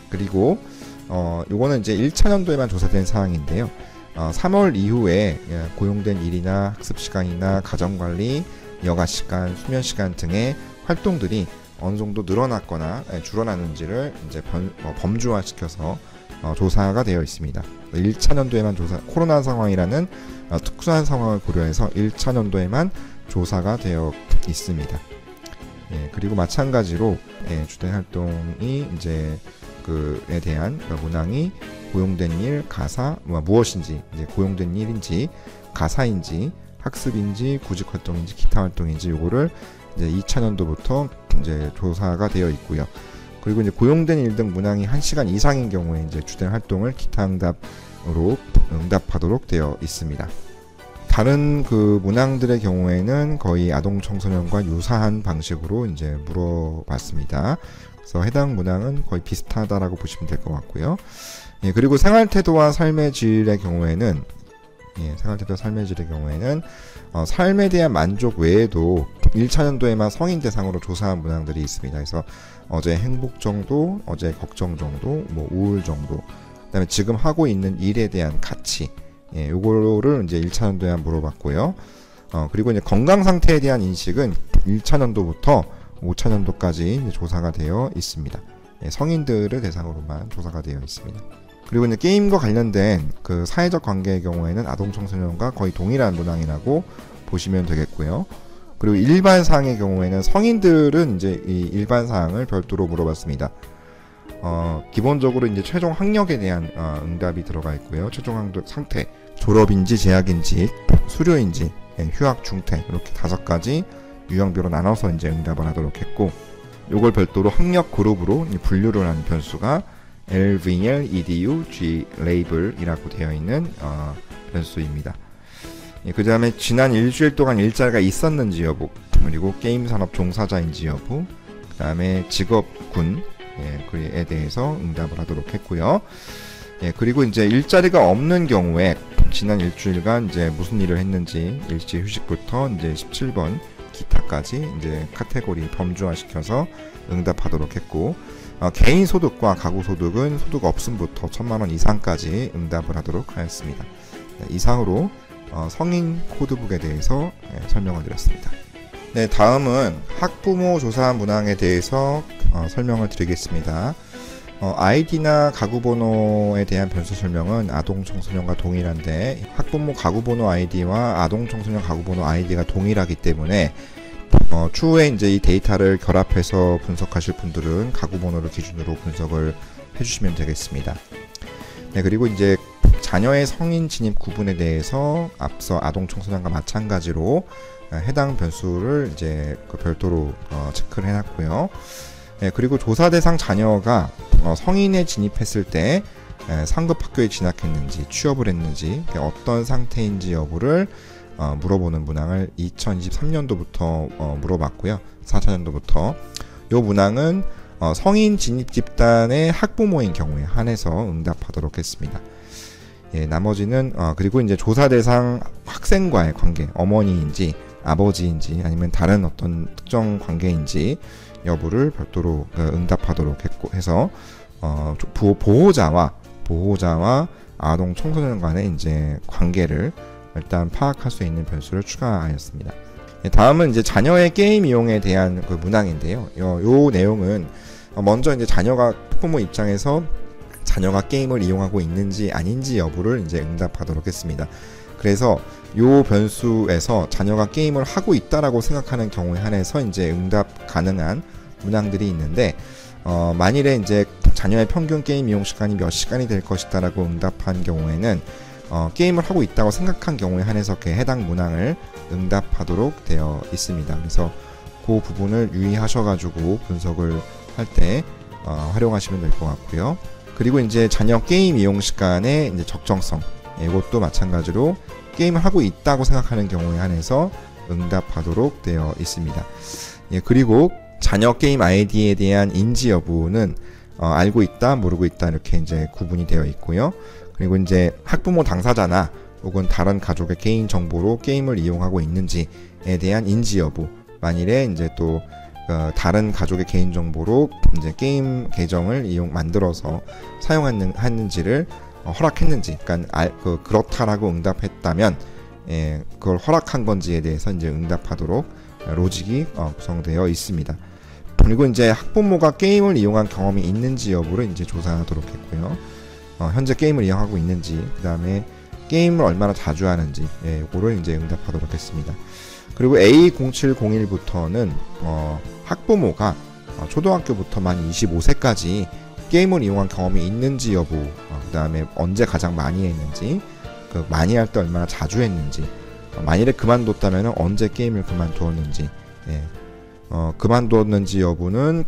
그리고 요거는 이제 1차년도에만 조사된 사항인데요. 3월 이후에 고용된 일이나 학습 시간이나 가정관리, 여가 시간, 수면 시간 등의 활동들이 어느 정도 늘어났거나 줄어났는지를 이제 범주화시켜서 조사가 되어 있습니다. 1차년도에만 코로나 상황이라는 특수한 상황을 고려해서 1차년도에만 조사가 되어 있습니다. 그리고 마찬가지로 주된 활동이 이제 그에 대한 문항이 고용된 일, 가사, 무엇인지 이제 고용된 일인지 가사인지 학습인지 구직 활동인지 기타 활동인지 요거를 이제 2차년도부터 이제 조사가 되어 있고요. 그리고 이제 고용된 일 등 문항이 1시간 이상인 경우에 이제 주된 활동을 기타 응답으로 응답하도록 되어 있습니다. 다른 그 문항들의 경우에는 거의 아동 청소년과 유사한 방식으로 이제 물어봤습니다. 그래서 해당 문항은 거의 비슷하다라고 보시면 될 것 같고요. 그리고 생활 태도와 삶의 질의 경우에는 생활태도 삶의 질의 경우에는 삶에 대한 만족 외에도 1차 연도에만 성인 대상으로 조사한 문항들이 있습니다. 그래서 어제 행복 정도, 어제 걱정 정도, 뭐 우울 정도, 그다음에 지금 하고 있는 일에 대한 가치, 요거를 이제 1차 연도에 물어봤고요. 그리고 이제 건강 상태에 대한 인식은 1차 연도부터 5차 연도까지 이제 조사가 되어 있습니다. 성인들을 대상으로만 조사가 되어 있습니다. 그리고 이제 게임과 관련된 그 사회적 관계의 경우에는 아동 청소년과 거의 동일한 문항이라고 보시면 되겠고요. 그리고 일반 사항의 경우에는 성인들은 이제 이 일반 사항을 별도로 물어봤습니다. 기본적으로 이제 최종 학력에 대한 응답이 들어가 있고요. 최종 학력 상태, 졸업인지 재학인지, 수료인지, 휴학 중퇴 이렇게 5가지 유형별로 나눠서 이제 응답을 하도록 했고, 요걸 별도로 학력 그룹으로 분류를 한 변수가 LVL, EDU, G, Label이라고 되어 있는 변수입니다. 그 다음에 지난 일주일 동안 일자리가 있었는지 여부, 그리고 게임 산업 종사자인지 여부, 그 다음에 직업군 에 대해서 응답을 하도록 했고요. 그리고 이제 일자리가 없는 경우에 지난 일주일간 이제 무슨 일을 했는지 일시 휴식부터 이제 17번 기타까지 이제 카테고리 범주화시켜서 응답하도록 했고, 개인 소득과 가구 소득은 소득 없음부터 1,000만원 이상까지 응답을 하도록 하였습니다. 이상으로 성인 코드북에 대해서 설명을 드렸습니다. 네, 다음은 학부모 조사 문항에 대해서 설명을 드리겠습니다. 아이디나 가구번호에 대한 변수 설명은 아동 청소년과 동일한데, 학부모 가구번호 아이디와 아동 청소년 가구번호 아이디가 동일하기 때문에 추후에 이제 이 데이터를 결합해서 분석하실 분들은 가구번호를 기준으로 분석을 해주시면 되겠습니다. 네, 그리고 이제 자녀의 성인 진입 구분에 대해서 앞서 아동 청소년과 마찬가지로 해당 변수를 이제 별도로 체크를 해놨고요. 네, 그리고 조사 대상 자녀가 성인에 진입했을 때 상급 학교에 진학했는지, 취업을 했는지, 어떤 상태인지 여부를 물어보는 문항을 2023년도부터 물어봤고요. 4차년도부터. 요 문항은 성인 진입 집단의 학부모인 경우에 한해서 응답하도록 했습니다. 나머지는 그리고 이제 조사 대상 학생과의 관계, 어머니인지 아버지인지 아니면 다른 어떤 특정 관계인지 여부를 별도로 응답하도록 해서 보호자와 아동 청소년 간의 이제 관계를 일단 파악할 수 있는 변수를 추가하였습니다. 다음은 이제 자녀의 게임 이용에 대한 그 문항인데요. 요 내용은 먼저 이제 자녀가 학부모 입장에서 자녀가 게임을 이용하고 있는지 아닌지 여부를 이제 응답하도록 했습니다. 그래서 요 변수에서 자녀가 게임을 하고 있다라고 생각하는 경우에 한해서 이제 응답 가능한 문항들이 있는데, 만일에 이제 자녀의 평균 게임 이용 시간이 몇 시간이 될 것이다라고 응답한 경우에는 게임을 하고 있다고 생각한 경우에 한해서 해당 문항을 응답하도록 되어 있습니다. 그래서 그 부분을 유의하셔가지고 분석을 할 때 활용하시면 될 것 같고요. 그리고 이제 자녀 게임 이용 시간의 이제 적정성, 이것도 마찬가지로 게임을 하고 있다고 생각하는 경우에 한해서 응답하도록 되어 있습니다. 그리고 자녀 게임 아이디에 대한 인지 여부는 알고 있다, 모르고 있다 이렇게 이제 구분이 되어 있고요. 그리고 이제 학부모 당사자나 혹은 다른 가족의 개인 정보로 게임을 이용하고 있는지에 대한 인지 여부, 만일에 이제 또 다른 가족의 개인 정보로 이제 게임 계정을 만들어서 사용했는지를 허락했는지, 그러니까 그렇다라고 응답했다면 그걸 허락한 건지에 대해서 이제 응답하도록 로직이 구성되어 있습니다. 그리고 이제 학부모가 게임을 이용한 경험이 있는지 여부를 이제 조사하도록 했고요. 현재 게임을 이용하고 있는지, 그 다음에 게임을 얼마나 자주 하는지, 이거를 이제 응답하도록 했습니다. 그리고 A0701부터는 학부모가 초등학교부터 만 25세까지 게임을 이용한 경험이 있는지 여부, 그 다음에 언제 가장 많이 했는지, 많이 할 때 얼마나 자주 했는지, 만일에 그만뒀다면 언제 게임을 그만두었는지, 그만두었는지 여부는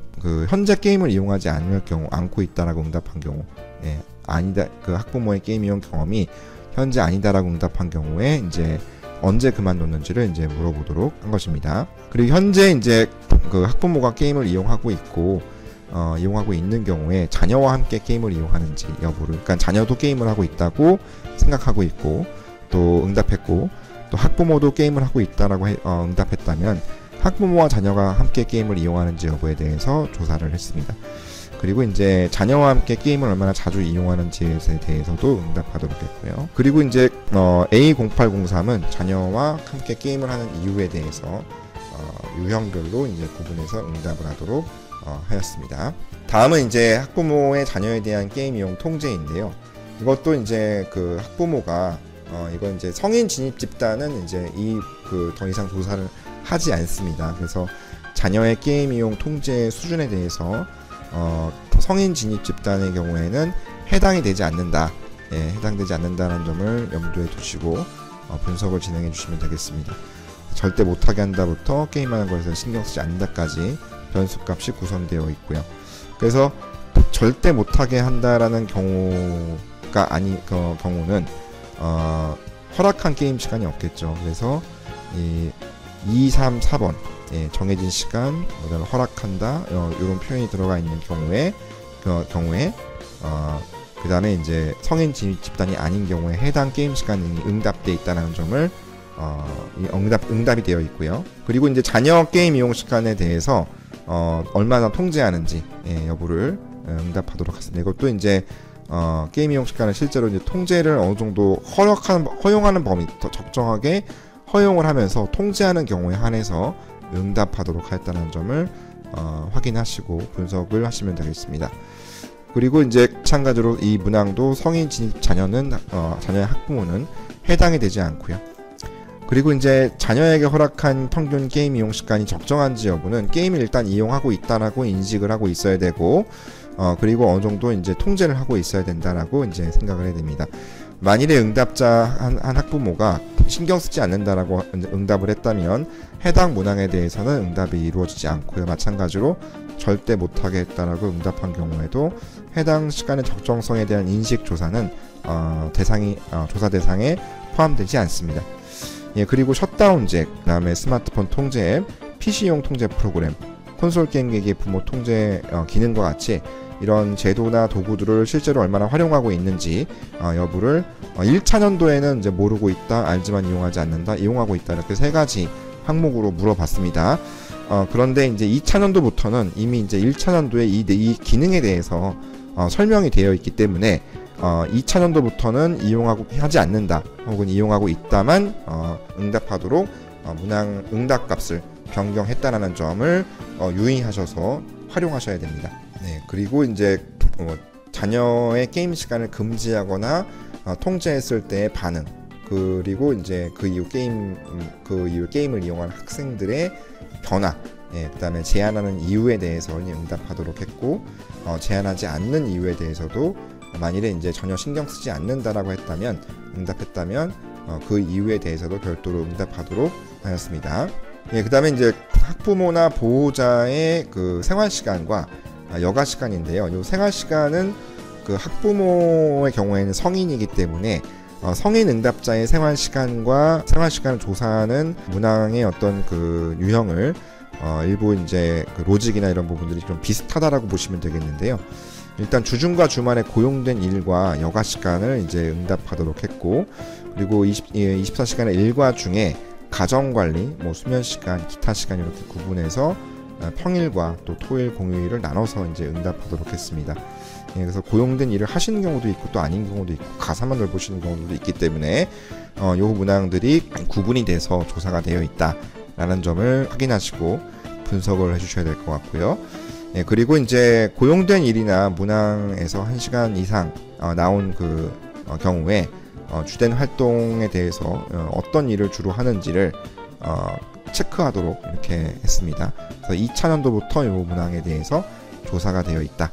현재 게임을 이용하지 않고 있다라고 응답한 경우, 아니다, 학부모의 게임 이용 경험이 현재 아니다라고 응답한 경우에 이제 언제 그만뒀는지를 이제 물어보도록 한 것입니다. 그리고 현재 이제 학부모가 게임을 이용하고 있는 경우에 자녀와 함께 게임을 이용하는지 여부를, 그러니까 자녀도 게임을 하고 있다고 생각하고 있고, 또 응답했고, 또 학부모도 게임을 하고 있다라고 응답했다면 학부모와 자녀가 함께 게임을 이용하는지 여부에 대해서 조사를 했습니다. 그리고 이제 자녀와 함께 게임을 얼마나 자주 이용하는지에 대해서도 응답하도록 했고요. 그리고 이제 A0803은 자녀와 함께 게임을 하는 이유에 대해서 유형별로 이제 구분해서 응답을 하도록 하였습니다. 다음은 이제 학부모의 자녀에 대한 게임 이용 통제인데요. 이것도 이제 그 학부모가 이건 이제 성인 진입 집단은 이제 더 이상 조사를 하지 않습니다. 그래서 자녀의 게임 이용 통제 수준에 대해서 성인 진입 집단의 경우에는 해당이 되지 않는다. 해당되지 않는다는 점을 염두에 두시고 분석을 진행해 주시면 되겠습니다. 절대 못하게 한다부터 게임하는 것에서 신경 쓰지 않는다까지 변수값이 구성되어 있고요. 그래서 절대 못하게 한다라는 경우가 경우는 허락한 게임 시간이 없겠죠. 그래서 2, 3, 4번 정해진 시간, 그다음에 허락한다 이런 표현이 들어가 있는 경우에 그 다음에 이제 성인 진입 집단이 아닌 경우에 해당 게임 시간이 응답되어 있다는 점을 응답이 되어 있고요. 그리고 이제 자녀 게임 이용 시간에 대해서 얼마나 통제하는지 여부를 응답하도록 하겠습니다. 이것도 이제 게임 이용 시간을 실제로 이제 통제를 어느 정도 허용하는 범위 더 적정하게 허용을 하면서 통제하는 경우에 한해서 응답하도록 하였다는 점을 확인하시고 분석을 하시면 되겠습니다. 그리고 이제 마찬가지로 이 문항도 성인 진입 자녀의 학부모는 해당이 되지 않고요. 그리고 이제 자녀에게 허락한 평균 게임 이용 시간이 적정한지 여부는 게임을 일단 이용하고 있다라고 인식을 하고 있어야 되고, 그리고 어느 정도 이제 통제를 하고 있어야 된다라고 이제 생각을 해야 됩니다. 만일에 응답자 한 학부모가 신경 쓰지 않는다라고 응답을 했다면 해당 문항에 대해서는 응답이 이루어지지 않고요. 마찬가지로 절대 못하게 했다라고 응답한 경우에도 해당 시간의 적정성에 대한 인식 조사는 조사 대상에 포함되지 않습니다. 그리고 셧다운 잭, 그 다음에 스마트폰 통제 앱, PC용 통제 프로그램, 콘솔 게임기기 부모 통제 기능과 같이 이런 제도나 도구들을 실제로 얼마나 활용하고 있는지 여부를 1차년도에는 이제 모르고 있다, 알지만 이용하지 않는다, 이용하고 있다, 이렇게 세 가지 항목으로 물어봤습니다. 그런데 이제 2차년도부터는 이미 이제 1차년도에 이 기능에 대해서 설명이 되어 있기 때문에 2차년도부터는 이용하고 하지 않는다, 혹은 이용하고 있다만 응답하도록 문항 응답값을 변경했다라는 점을 유의하셔서 활용하셔야 됩니다. 네, 그리고 이제 자녀의 게임 시간을 금지하거나 통제했을 때의 반응, 그리고 이제 그 이후 게임을 이용한 학생들의 변화, 그다음에 제한하는 이유에 대해서 응답하도록 했고, 제한하지 않는 이유에 대해서도 만일에 이제 전혀 신경 쓰지 않는다라고 응답했다면 그 이유에 대해서도 별도로 응답하도록 하였습니다. 그다음에 이제 학부모나 보호자의 그 생활 시간과 여가 시간인데요. 이 생활 시간은 그 학부모의 경우에는 성인이기 때문에 성인 응답자의 생활 시간을 조사하는 문항의 어떤 그 유형을 일부 이제 그 로직이나 이런 부분들이 좀 비슷하다라고 보시면 되겠는데요. 일단 주중과 주말에 고용된 일과 여가 시간을 이제 응답하도록 했고, 그리고 24시간의 일과 중에 가정관리, 수면 시간, 기타 시간 이렇게 구분해서 평일과 또 토일, 공휴일을 나눠서 이제 응답하도록 했습니다. 그래서 고용된 일을 하시는 경우도 있고 또 아닌 경우도 있고 가사만 넓으시는 경우도 있기 때문에 요 문항들이 구분이 돼서 조사가 되어 있다라는 점을 확인하시고 분석을 해주셔야 될 것 같고요. 그리고 이제 고용된 일이나 문항에서 1시간 이상 나온 그 경우에 주된 활동에 대해서 어떤 일을 주로 하는지를 체크하도록 이렇게 했습니다. 그래서 2차년도부터 이 문항에 대해서 조사가 되어 있다.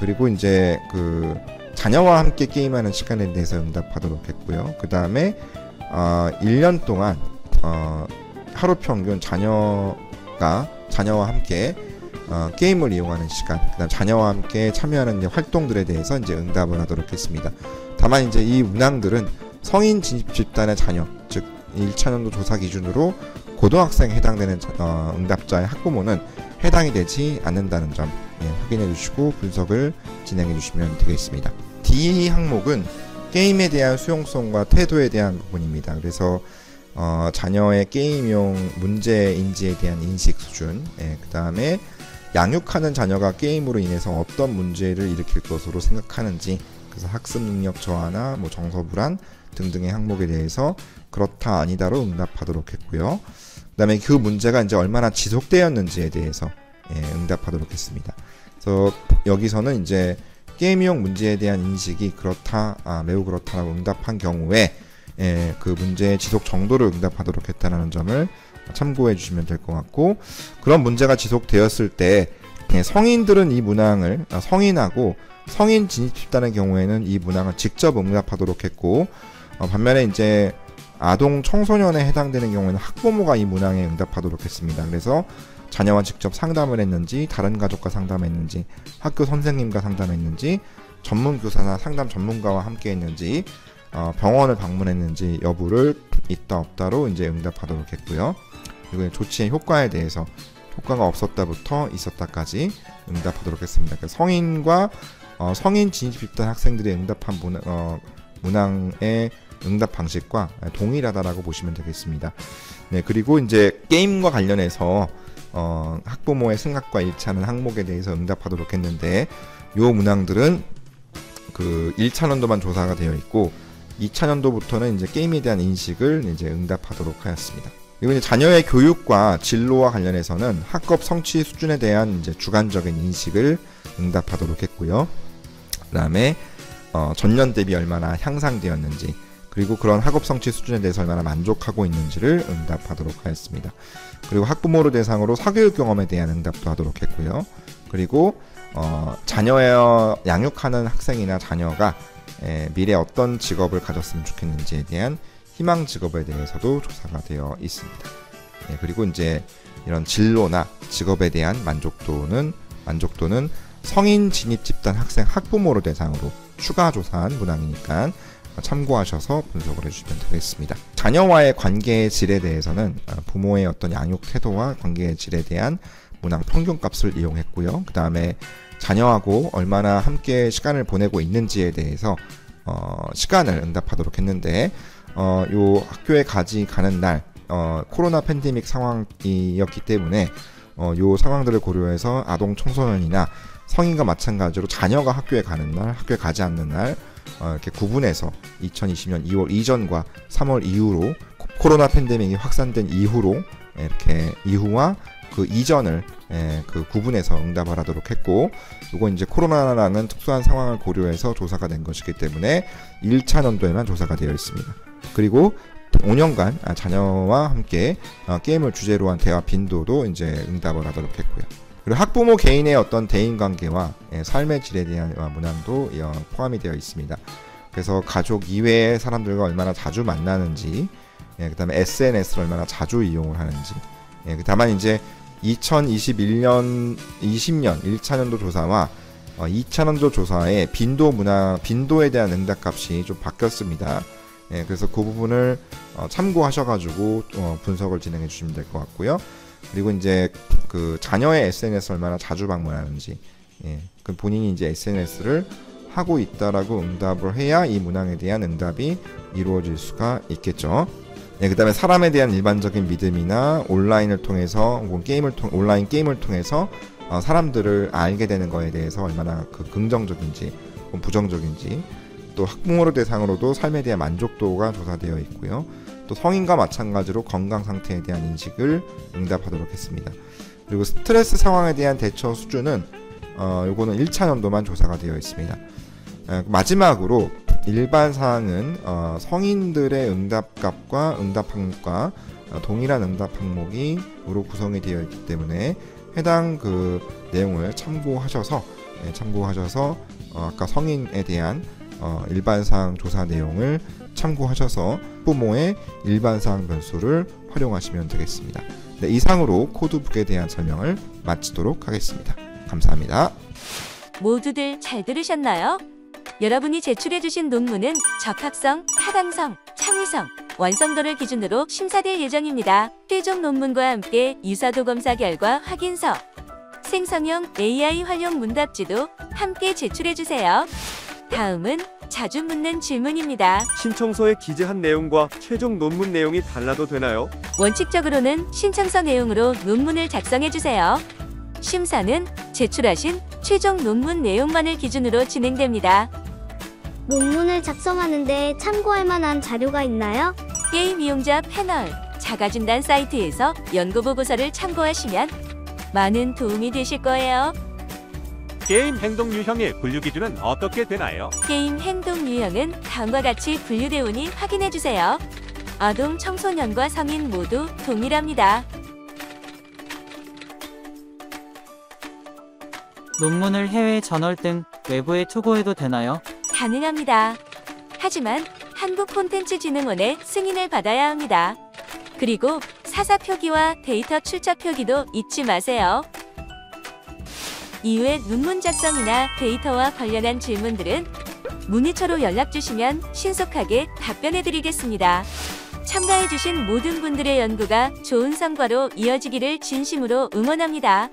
그리고 이제 그 자녀와 함께 게임하는 시간에 대해서 응답하도록 했고요. 그 다음에 1년 동안 하루 평균 자녀와 함께 게임을 이용하는 시간, 그다음 자녀와 함께 참여하는 활동들에 대해서 이제 응답을 하도록 했습니다. 다만 이제 이 문항들은 성인 진입 집단의 자녀, 즉 1차년도 조사 기준으로 고등학생에 해당되는 응답자의 학부모는 해당이 되지 않는다는 점 확인해 주시고 분석을 진행해 주시면 되겠습니다. D 항목은 게임에 대한 수용성과 태도에 대한 부분입니다. 그래서 자녀의 게임용 문제 인지에 대한 인식 수준, 그 다음에 양육하는 자녀가 게임으로 인해서 어떤 문제를 일으킬 것으로 생각하는지, 그래서 학습 능력 저하나 뭐 정서 불안 등등의 항목에 대해서 그렇다 아니다로 응답하도록 했고요. 그 다음에 그 문제가 이제 얼마나 지속되었는지에 대해서 응답하도록 했습니다. 그래서 여기서는 이제 게임용 문제에 대한 인식이 그렇다, 매우 그렇다라고 응답한 경우에 그 문제의 지속 정도를 응답하도록 했다는 점을 참고해 주시면 될 것 같고, 그런 문제가 지속되었을 때 성인들은 이 문항을 성인하고 성인 진입 집단의 경우에는 이 문항을 직접 응답하도록 했고, 반면에 이제 아동 청소년에 해당되는 경우에는 학부모가 이 문항에 응답하도록 했습니다. 그래서 자녀와 직접 상담을 했는지, 다른 가족과 상담했는지, 학교 선생님과 상담했는지, 전문 교사나 상담 전문가와 함께 했는지, 병원을 방문했는지 여부를 있다 없다로 이제 응답하도록 했고요. 그리고 조치의 효과에 대해서 효과가 없었다부터 있었다까지 응답하도록 했습니다. 그러니까 성인과 성인 진입 집단 학생들이 응답한 문항의 응답 방식과 동일하다라고 보시면 되겠습니다. 네, 그리고 이제 게임과 관련해서 학부모의 생각과 일치하는 항목에 대해서 응답하도록 했는데, 요 문항들은 그 1차년도만 조사가 되어 있고 2차년도부터는 이제 게임에 대한 인식을 이제 응답하도록 하였습니다. 그리고 이제 자녀의 교육과 진로와 관련해서는 학업 성취 수준에 대한 이제 주관적인 인식을 응답하도록 했고요. 그다음에 전년 대비 얼마나 향상되었는지, 그리고 그런 학업 성취 수준에 대해서 얼마나 만족하고 있는지를 응답하도록 하였습니다. 그리고 학부모를 대상으로 사교육 경험에 대한 응답도 하도록 했고요. 그리고 자녀의 양육하는 학생이나 자녀가 미래 어떤 직업을 가졌으면 좋겠는지에 대한 희망 직업에 대해서도 조사가 되어 있습니다. 그리고 이제 이런 진로나 직업에 대한 만족도는 성인 진입 집단 학생 학부모를 대상으로 추가 조사한 문항이니까 참고하셔서 분석을 해주시면 되겠습니다. 자녀와의 관계의 질에 대해서는 부모의 어떤 양육 태도와 관계의 질에 대한 문항 평균값을 이용했고요. 그 다음에 자녀하고 얼마나 함께 시간을 보내고 있는지에 대해서 시간을 응답하도록 했는데, 요 학교에 가는 날 코로나 팬데믹 상황이었기 때문에 요 상황들을 고려해서 아동 청소년이나 성인과 마찬가지로 자녀가 학교에 가는 날, 학교에 가지 않는 날 이렇게 구분해서 2020년 2월 이전과 3월 이후로, 코로나 팬데믹이 확산된 이후로 이렇게 이후와 그 이전을 그 구분해서 응답을 하도록 했고, 이건 이제 코로나라는 특수한 상황을 고려해서 조사가 된 것이기 때문에 1차년도에만 조사가 되어 있습니다. 그리고 5년간 자녀와 함께 게임을 주제로 한 대화 빈도도 이제 응답을 하도록 했고요. 그리고 학부모 개인의 어떤 대인관계와 삶의 질에 대한 문항도 포함이 되어 있습니다. 그래서 가족 이외의 사람들과 얼마나 자주 만나는지, 그 다음에 SNS를 얼마나 자주 이용을 하는지, 다만 이제 2021년, 20년 1차년도 조사와 2차년도 조사의 빈도에 대한 응답값이 좀 바뀌었습니다. 그래서 그 부분을 참고하셔가지고 분석을 진행해 주시면 될 것 같고요. 그리고 이제 그 자녀의 SNS 얼마나 자주 방문하는지, 그 본인이 이제 SNS를 하고 있다라고 응답을 해야 이 문항에 대한 응답이 이루어질 수가 있겠죠. 그 다음에 사람에 대한 일반적인 믿음이나 온라인을 통해서 혹은 온라인 게임을 통해서 사람들을 알게 되는 거에 대해서 얼마나 그 긍정적인지 혹은 부정적인지, 또 학부모를 대상으로도 삶에 대한 만족도가 조사되어 있고요. 또 성인과 마찬가지로 건강 상태에 대한 인식을 응답하도록 했습니다. 그리고 스트레스 상황에 대한 대처 수준은 요거는 1차년도만 조사가 되어 있습니다. 마지막으로 일반 사항은 성인들의 응답값과 응답 항목과 동일한 응답 항목으로 구성이 되어 있기 때문에 해당 그 내용을 참고하셔서 아까 성인에 대한 일반사항 조사 내용을 참고하셔서 부모의 일반사항 변수를 활용하시면 되겠습니다. 네, 이상으로 코드북에 대한 설명을 마치도록 하겠습니다. 감사합니다. 모두들 잘 들으셨나요? 여러분이 제출해주신 논문은 적합성, 타당성, 창의성, 완성도를 기준으로 심사될 예정입니다. 최종 논문과 함께 유사도 검사 결과 확인서, 생성형 AI 활용 문답지도 함께 제출해주세요. 다음은 자주 묻는 질문입니다. 신청서에 기재한 내용과 최종 논문 내용이 달라도 되나요? 원칙적으로는 신청서 내용으로 논문을 작성해주세요. 심사는 제출하신 최종 논문 내용만을 기준으로 진행됩니다. 논문을 작성하는데 참고할 만한 자료가 있나요? 게임 이용자 패널 자가진단 사이트에서 연구보고서를 참고하시면 많은 도움이 되실 거예요. 게임 행동 유형의 분류 기준은 어떻게 되나요? 게임 행동 유형은 다음과 같이 분류되오니 확인해주세요. 아동, 청소년과 성인 모두 동일합니다. 논문을 해외 저널 등 외부에 투고해도 되나요? 가능합니다. 하지만 한국콘텐츠진흥원의 승인을 받아야 합니다. 그리고 사사 표기와 데이터 출처 표기도 잊지 마세요. 이후에 논문 작성이나 데이터와 관련한 질문들은 문의처로 연락 주시면 신속하게 답변해 드리겠습니다. 참가해 주신 모든 분들의 연구가 좋은 성과로 이어지기를 진심으로 응원합니다.